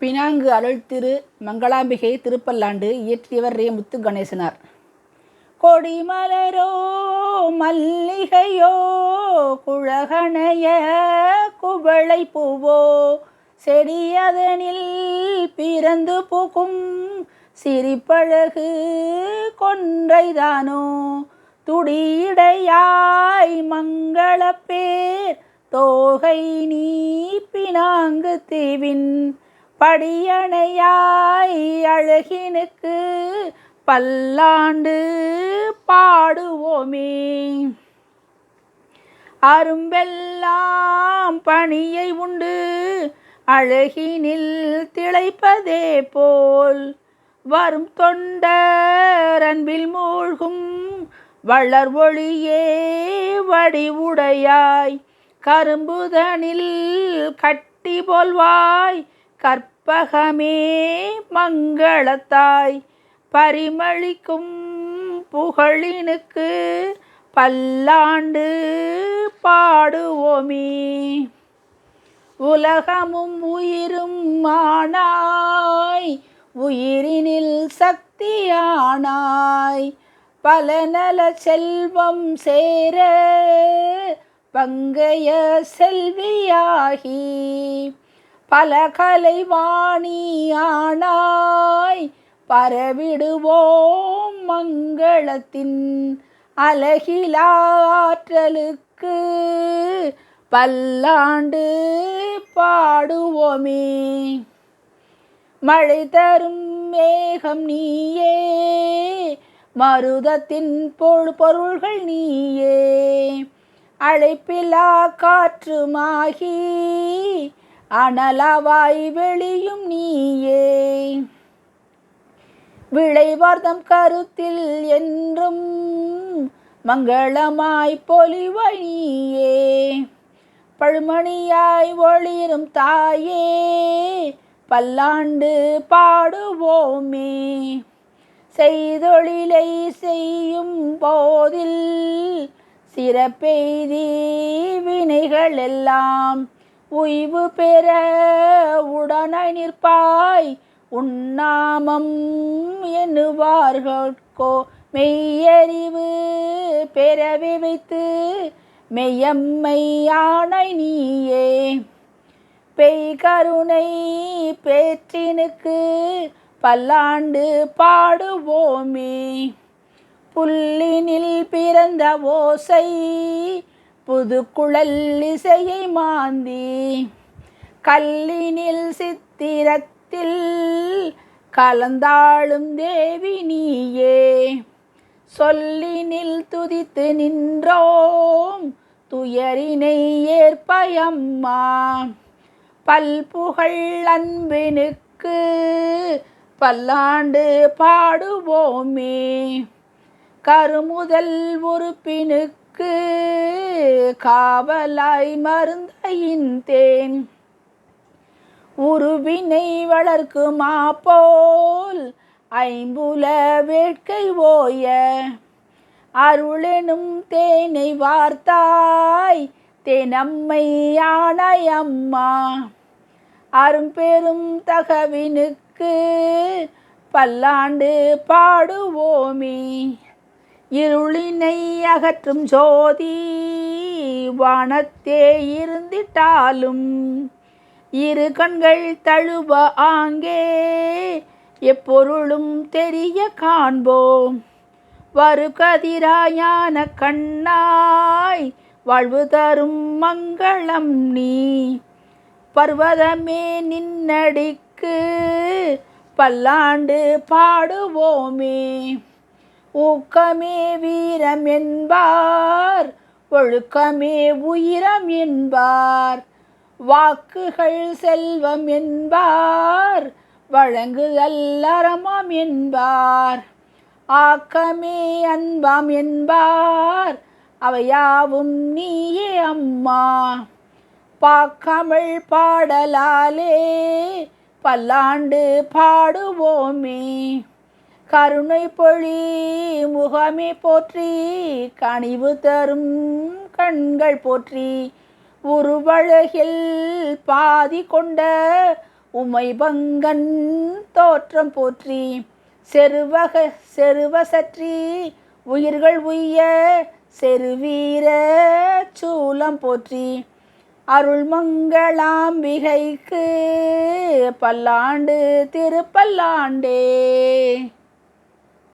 Penang Arul Thiru Mangalambigai Tiruppallandu இயற்றியவர் ரே முத்து கணேசனார். கொடிமலரோ மல்லிகையோ குழகணைய குவளை பூவோ செடியதனில் பிறந்து பூக்கும் சிரிப்பழகு கொன்றைதானோ துடியிடையாய் மங்களப்பேர் தோகை நீ பினாங்கு தீவின் படியணையாய் அழகினுக்கு பல்லாண்டு பாடுவோமே. அரும்பெல்லாம் பணியை உண்டு அழகினில் திளைப்பதே போல் வரும் தொண்டர் அன்பில் மூழ்கும் வளர் ஒளியே வடிவுடையாய் கரும்புதனில் கட்டி போல்வாய் கற்பகமே மங்களத்தாய் பரிமளிக்கும் புகழினுக்கு பல்லாண்டு பாடுவோமே. உலகமும் உயிரும் ஆனாய் உயிரினில் சக்தியானாய் பல நல செல்வம் சேர பங்கைய செல்வியாகி பல கலைவாணி ஆனாய் பரவிடுவோம் மங்களத்தின் அழகிலாற்றலுக்கு பல்லாண்டு பாடுவோமே. மழை தரும் மேகம் நீயே மருதத்தின் பொருள்கள் நீயே அழைப்பிலா காற்றுமாகி அனலவாய் வெளியும் நீயே விளைவார்தம் கருத்தில் என்றும் மங்களமாய் பொலிவாய் நீயே பழுமணியாய் ஒளிரும் தாயே பல்லாண்டு பாடுவோமே. செய்தொழிலை செய்யும் போதில் சிறப்பெய்தி வினைகள் எல்லாம் உய்வு பெற உடனாய் நிற்பாய் உன்னாமம் எண்ணுவார்கோ மெய்யறிவு பெறவே வைத்து மெய்யம்மை ஆணை நீயே பெய் கருணை பேற்றினுக்கு பல்லாண்டு பாடுவோமே. புல்லினில் பிறந்த ஓசை புதுக்குழல் இசையை மாந்தி கல்லினில் சித்திரத்தில் கலந்தாளும் தேவி நீயே சொல்லினில் துதித்து நின்றோம் துயரினை ஏற்பயம்மா பல்புகழ் அன்பினுக்கு பல்லாண்டு பாடுவோமே. கருமுதல் உறுப்பினுக்கு காவலாய் மருந்தையின் தேன் உருவினை வளர்க்குமா போல் ஐம்புல வேட்கை ஓய அருளெனும் தேனை வார்த்தாய் தேனம்மை ஆனாய் அம்மா அரும்பெரும் தகவினுக்கு பல்லாண்டு பாடுவோமே. இருளினை அகற்றும் ஜோதி வானத்தே இருந்திட்டாலும் இரு கண்கள் தழுவ ஆங்கே எப்பொருளும் தெரிய காண்போம் வரு கதிராயான கண்ணாய் வாழ்வு தரும் மங்களம் நீ பர்வதமே நின்னடிக்கு பல்லாண்டு பாடுவோமே. ஊக்கமே வீரம் என்பார் ஒழுக்கமே உயிரம் என்பார் வாக்குகள் செல்வம் என்பார் வழங்குதல் அறமாம் என்பார் ஆக்கமே அன்பாம் என்பார் அவையாவும் நீயே அம்மா பாக்கமிழ் பாடலாலே பல்லாண்டு பாடுவோமே. கருணை பொழி முகமே போற்றி கனிவு தரும் கண்கள் போற்றி உருவழகில் பாதி கொண்ட உமை பங்கன் தோற்றம் போற்றி செருவசற்றி உயிர்கள் உய்ய செருவீர சூலம் போற்றி அருள்மங்களாம்பிகைக்கு பல்லாண்டு திருப்பல்லாண்டே.